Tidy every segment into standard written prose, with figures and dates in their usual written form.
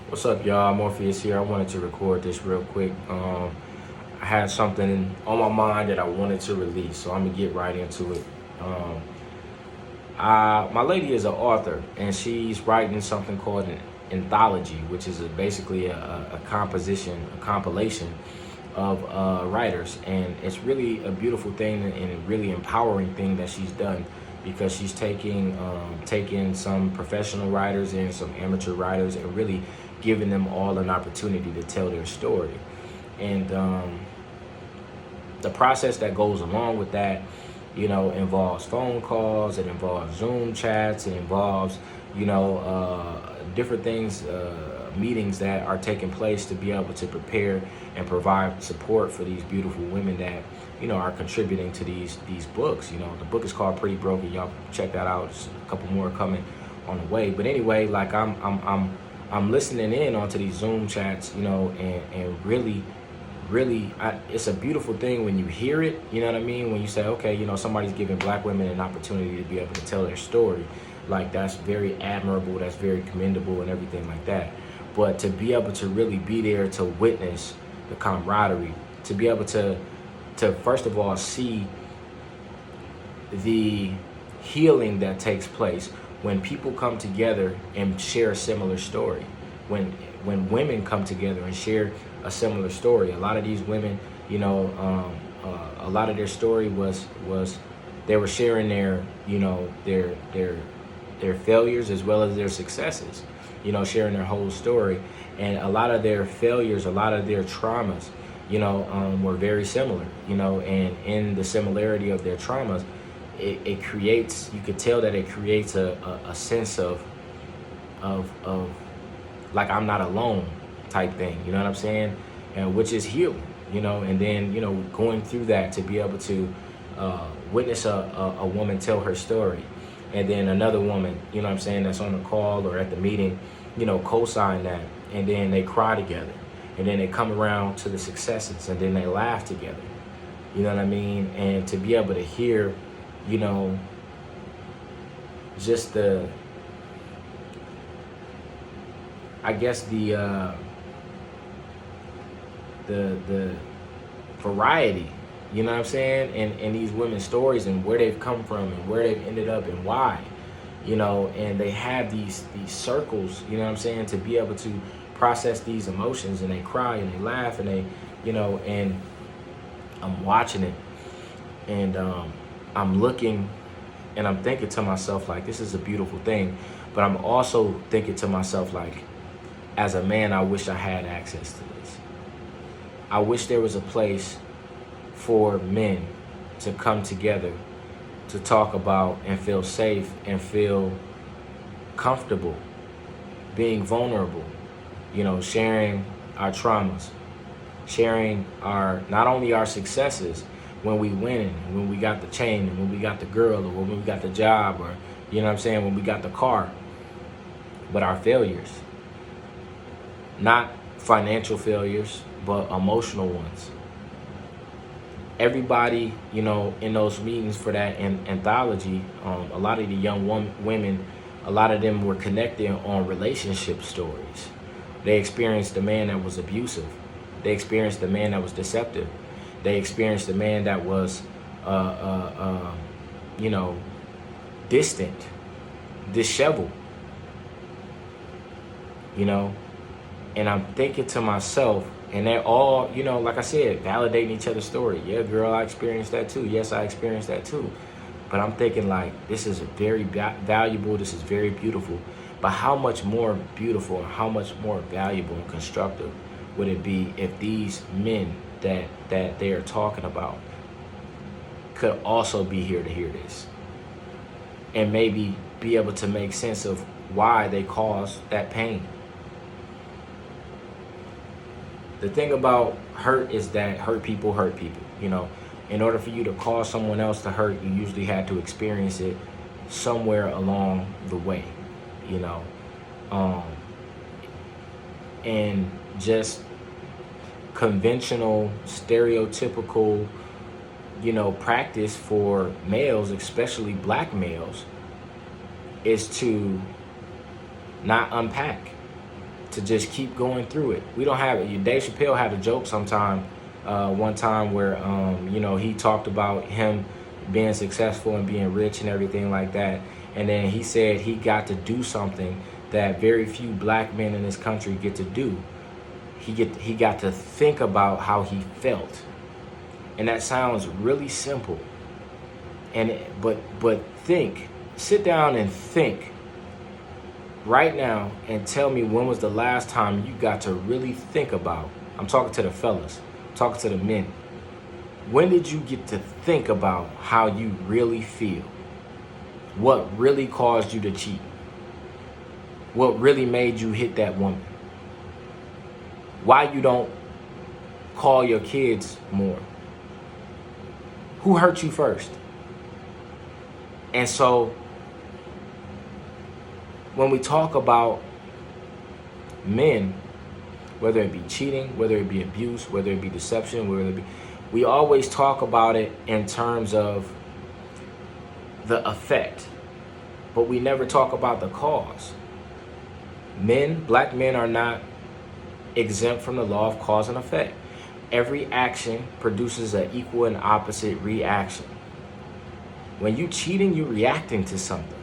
What's up, y'all? Morpheus here. I wanted to record this real quick. I had something on my mind that I wanted to release, so I'm gonna get right into it. Um, my lady is an author, and she's writing something called an anthology, which is basically a composition, a compilation of writers, and it's really a beautiful thing and a really empowering thing that she's done because she's taking some professional writers and some amateur writers and really giving them all an opportunity to tell their story. And the process that goes along with that, involves phone calls, it involves Zoom chats, it involves, different things, meetings that are taking place to be able to prepare and provide support for these beautiful women that, are contributing to these books. The book is called Pretty Broken. Y'all check that out. There's a couple more coming on the way. But anyway, like I'm listening in onto these Zoom chats, and really, it's a beautiful thing when you hear it. You know what I mean? When you say, okay, somebody's giving Black women an opportunity to be able to tell their story. Like, that's very admirable. That's very commendable and everything like that. But to be able to really be there to witness the camaraderie, to be able to first of all see the healing that takes place when people come together and share a similar story. When women come together and share a similar story, a lot of these women, a lot of their story was they were sharing their failures as well as their successes. Sharing their whole story, and a lot of their failures, a lot of their traumas, were very similar. And in the similarity of their traumas, it creates, you could tell that it creates a sense of like, I'm not alone type thing, you know what I'm saying? And which is healing, and then, going through that to be able to witness a woman tell her story, and then another woman, what I'm saying, that's on the call or at the meeting, co-sign that, and then they cry together, and then they come around to the successes, and then they laugh together, you know what I mean? And to be able to hear, just I guess the variety, you know what I'm saying, and these women's stories and where they've come from and where they've ended up and why, and they have these circles, you know what I'm saying, to be able to process these emotions, and they cry and they laugh and they, and I'm watching it, and I'm looking and I'm thinking to myself, like, this is a beautiful thing, but I'm also thinking to myself, like, as a man, I wish I had access to this. I wish there was a place for men to come together to talk about and feel safe and feel comfortable being vulnerable, sharing our traumas, sharing not only our successes when we win, when we got the chain, and when we got the girl, or when we got the job, or, when we got the car, but our failures. Not financial failures, but emotional ones. Everybody, in those meetings for that anthology, a lot of the young women, a lot of them were connecting on relationship stories. They experienced a man that was abusive. They experienced a man that was deceptive. They experienced a man that was, distant, disheveled, And I'm thinking to myself, and they're all, like I said, validating each other's story. Yeah, girl, I experienced that too. Yes, I experienced that too. But I'm thinking, like, this is very valuable. This is very beautiful. But how much more beautiful and how much more valuable and constructive would it be if these men that they are talking about could also be here to hear this, and maybe be able to make sense of why they caused that pain. The thing about hurt is that hurt people hurt people. In order for you to cause someone else to hurt, you usually had to experience it somewhere along the way, and just conventional, stereotypical, practice for males, especially Black males, is to not unpack, to just keep going through it. We don't have it. Dave Chappelle had a joke one time where he talked about him being successful and being rich and everything like that, and then he said he got to do something that very few black men in this country get to do. He got to think about how he felt, and that sounds really simple. But sit down and think right now and tell me, when was the last time you got to really think about? I'm talking to the fellas, I'm talking to the men. When did you get to think about how you really feel? What really caused you to cheat? What really made you hit that woman? Why you don't call your kids more? Who hurt you first? And so when we talk about men, whether it be cheating, whether it be abuse, whether it be deception, we always talk about it in terms of the effect, but we never talk about the cause. Black men are not exempt from the law of cause and effect. Every action produces an equal and opposite reaction. When you cheating, you're reacting to something.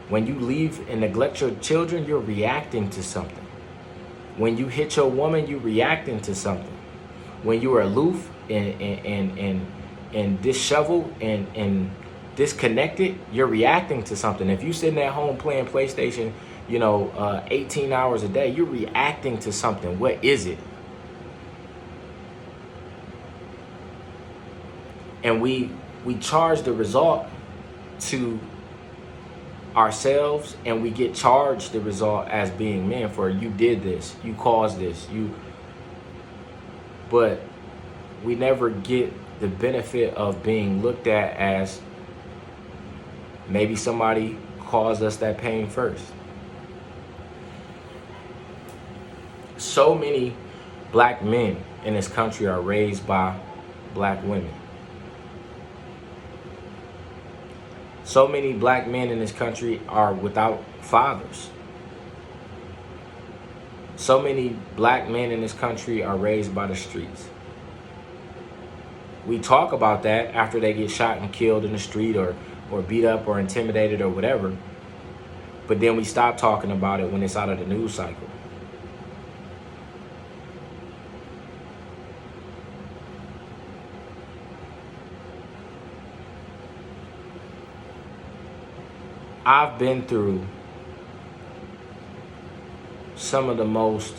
When you leave and neglect your children, you're reacting to something. When you hit your woman, you're reacting to something. When you are aloof and disheveled and disconnected, you're reacting to something. If you're sitting at home playing PlayStation, 18 hours a day, you're reacting to something. What is it? And we charge the result to ourselves, and we get charged the result as being men for, you did this, you caused this, but we never get the benefit of being looked at as maybe somebody caused us that pain first. So many black men in this country are raised by black women. So many black men in this country are without fathers. So many black men in this country are raised by the streets. We talk about that after they get shot and killed in the street or beat up or intimidated or whatever, but then we stop talking about it when it's out of the news cycle. I've been through some of the most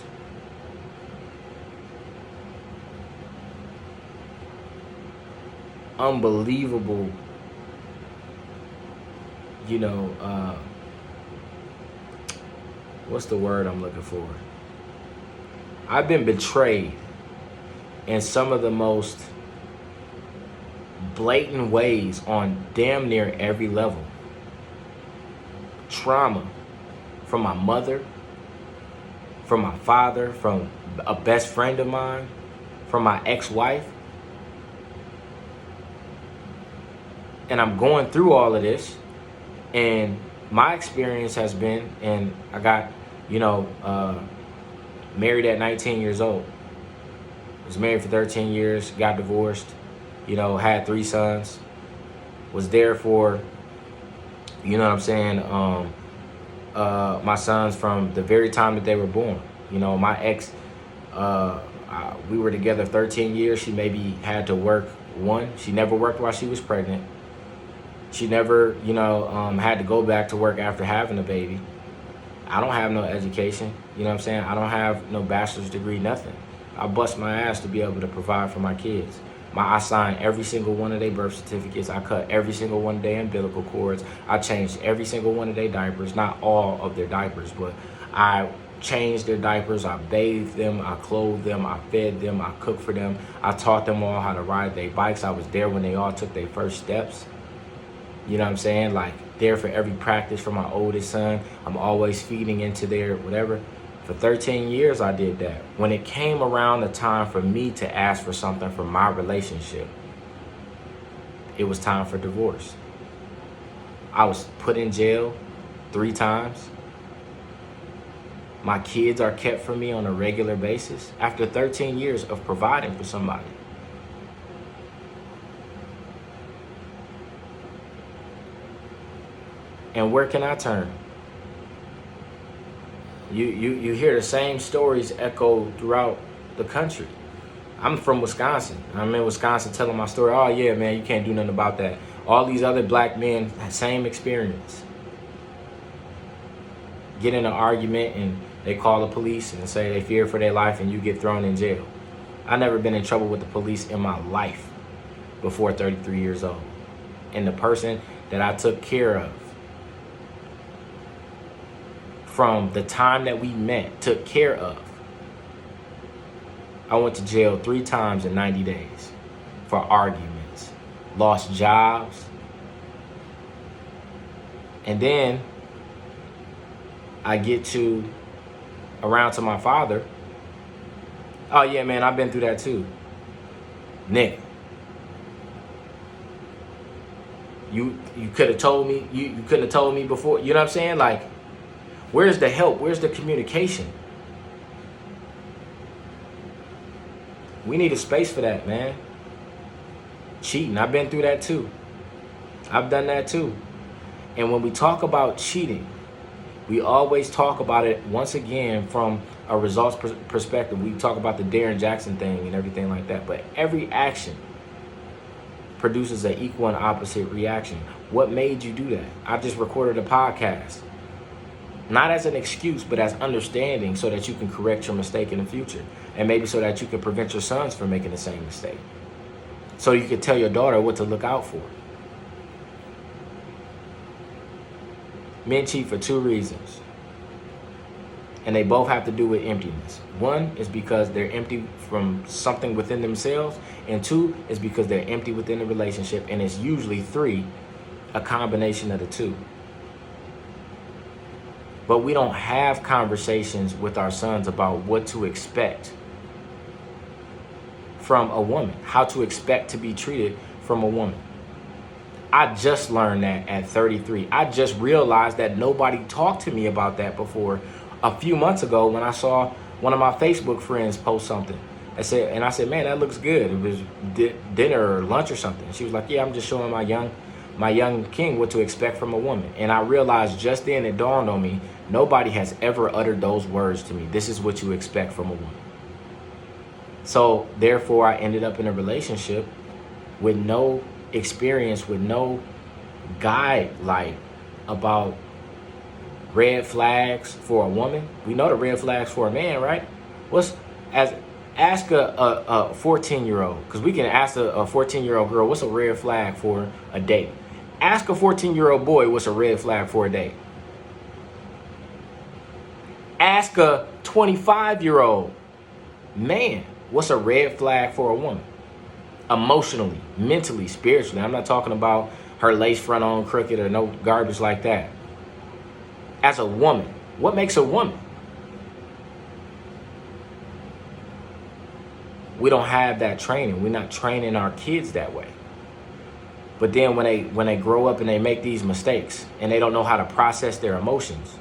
unbelievable, what's the word I'm looking for? I've been betrayed in some of the most blatant ways on damn near every level. Trauma from my mother, from my father, from a best friend of mine, from my ex-wife. And I'm going through all of this, and my experience has been, and I got, married at 19 years old. Was married for 13 years, got divorced, had 3 sons, was there for, my sons from the very time that they were born. My ex, we were together 13 years. She maybe had to work 1. She never worked while she was pregnant. She never, had to go back to work after having a baby. I don't have no education. I don't have no bachelor's degree, nothing. I bust my ass to be able to provide for my kids. I signed every single one of their birth certificates. I cut every single one of their umbilical cords. I changed every single one of their diapers. Not all of their diapers, but I changed their diapers. I bathed them. I clothed them. I fed them. I cooked for them. I taught them all how to ride their bikes. I was there when they all took their first steps. Like, there for every practice for my oldest son. I'm always feeding into their whatever. For 13 years, I did that. When it came around the time for me to ask for something from my relationship, it was time for divorce. I was put in jail 3 times. My kids are kept from me on a regular basis after 13 years of providing for somebody. And where can I turn? You hear the same stories echo throughout the country. I'm from Wisconsin. I'm in Wisconsin telling my story. Oh yeah, man, you can't do nothing about that. All these other black men, same experience. Get in an argument and they call the police and say they fear for their life and you get thrown in jail. I never been in trouble with the police in my life before 33 years old. And the person that I took care of from the time that we met, took care of, I went to jail 3 times in 90 days for arguments, lost jobs. And then I get around to my father. Oh yeah, man, I've been through that too. Nick, you could have told me, you couldn't have told me before. You know what I'm saying? Like, where's the help? Where's the communication? We need a space for that, man. Cheating, I've been through that too. I've done that too. And when we talk about cheating, we always talk about it once again from a results perspective. We talk about the Darren Jackson thing and everything like that. But every action produces an equal and opposite reaction. What made you do that? I just recorded a podcast. Not as an excuse, but as understanding so that you can correct your mistake in the future. And maybe so that you can prevent your sons from making the same mistake. So you can tell your daughter what to look out for. Men cheat for 2 reasons. And they both have to do with emptiness. 1 is because they're empty from something within themselves. And 2 is because they're empty within the relationship. And it's usually 3, a combination of the 2. But we don't have conversations with our sons about what to expect from a woman, how to expect to be treated from a woman. I just learned that at 33. I just realized that nobody talked to me about that before a few months ago when I saw one of my Facebook friends post something. I said, man, that looks good. It was dinner or lunch or something. She was like, yeah, I'm just showing my young king what to expect from a woman. And I realized just then, it dawned on me, nobody has ever uttered those words to me. This is what you expect from a woman. So therefore, I ended up in a relationship with no experience, with no guideline about red flags for a woman. We know the red flags for a man, right? Ask a 14-year-old, because we can ask a 14-year-old girl, what's a red flag for a date? Ask a 14-year-old boy, what's a red flag for a date? Ask a 25-year-old man, what's a red flag for a woman? Emotionally, mentally, spiritually. I'm not talking about her lace front on crooked or no garbage like that. As a woman, what makes a woman? We don't have that training. We're not training our kids that way. But then when they grow up and they make these mistakes and they don't know how to process their emotions,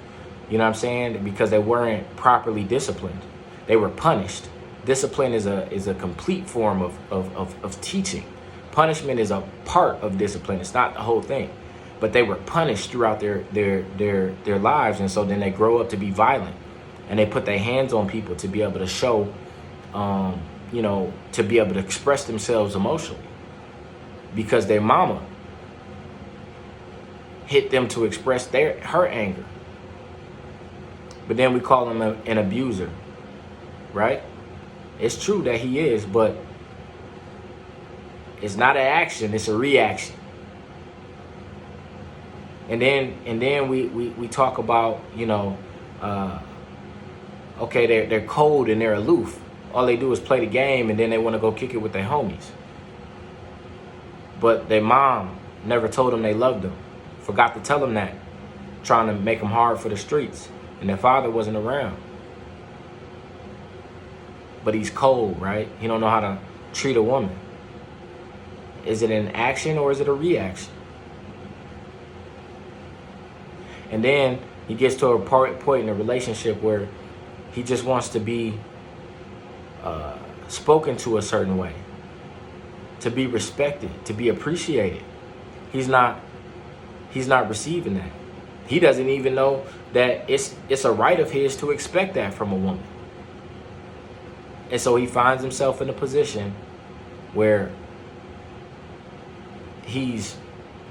you know what I'm saying? Because they weren't properly disciplined. They were punished. Discipline is a complete form of teaching. Punishment is a part of discipline. It's not the whole thing. But they were punished throughout their lives, and so then they grow up to be violent, and they put their hands on people to be able to show, to be able to express themselves emotionally, because their mama hit them to express her anger. But then we call him an abuser, right? It's true that he is, but it's not an action, it's a reaction. And then we talk about, okay, they're cold and they're aloof. All they do is play the game, and then they want to go kick it with their homies. But their mom never told them they loved them. Forgot to tell them that, trying to make them hard for the streets. And their father wasn't around. But he's cold, right? He don't know how to treat a woman. Is it an action or is it a reaction? And then he gets to a point in a relationship where He just wants to be spoken to a certain way, to be respected, to be appreciated. He's not receiving that. He doesn't even know that it's a right of his to expect that from a woman. And so he finds himself in a position where he's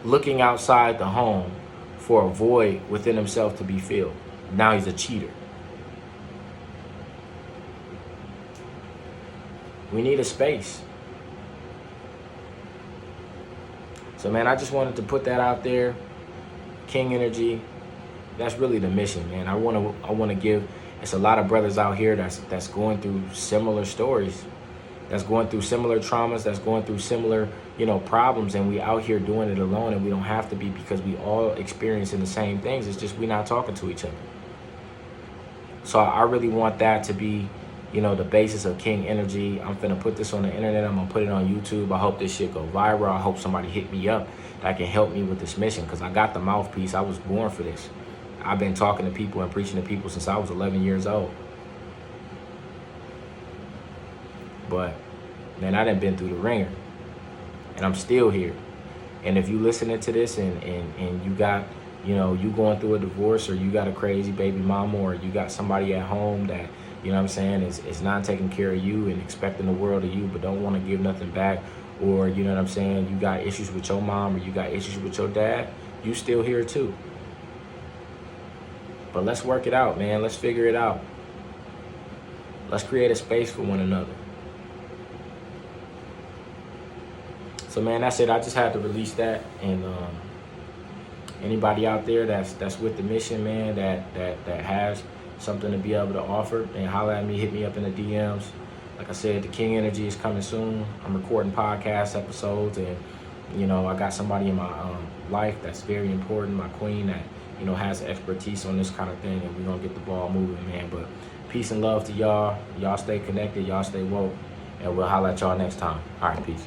looking outside the home for a void within himself to be filled. Now he's a cheater. We need a space. So man, I just wanted to put that out there. King energy, that's really the mission, man. I want to give. It's a lot of brothers out here that's going through similar stories, that's going through similar traumas, that's going through similar, problems, and we out here doing it alone, and we don't have to be, because we all experiencing the same things. It's just we not talking to each other. So I really want that to be, the basis of King energy. I'm finna put this on the internet. I'm gonna put it on YouTube. I hope this shit go viral. I hope somebody hit me up that can help me with this mission, because I got the mouthpiece. I was born for this. I've been talking to people and preaching to people since I was 11 years old. But man, I done been through the ringer, and I'm still here. And if you listening to this and you got, you going through a divorce, or you got a crazy baby mama, or you got somebody at home that, is not taking care of you and expecting the world of you, but don't want to give nothing back, or, you got issues with your mom, or you got issues with your dad, you still here too. But let's work it out, man. Let's figure it out. Let's create a space for one another. So man, that's it. I just had to release that. And anybody out there that's with the mission, man, that has something to be able to offer, and holler at me, hit me up in the DMs. Like I said, the King energy is coming soon. I'm recording podcast episodes, and I got somebody in my life that's very important, my queen, that has expertise on this kind of thing, and we're gonna get the ball moving, man. But peace and love to y'all. Y'all stay connected, y'all stay woke, and we'll holler at y'all next time. All right, peace.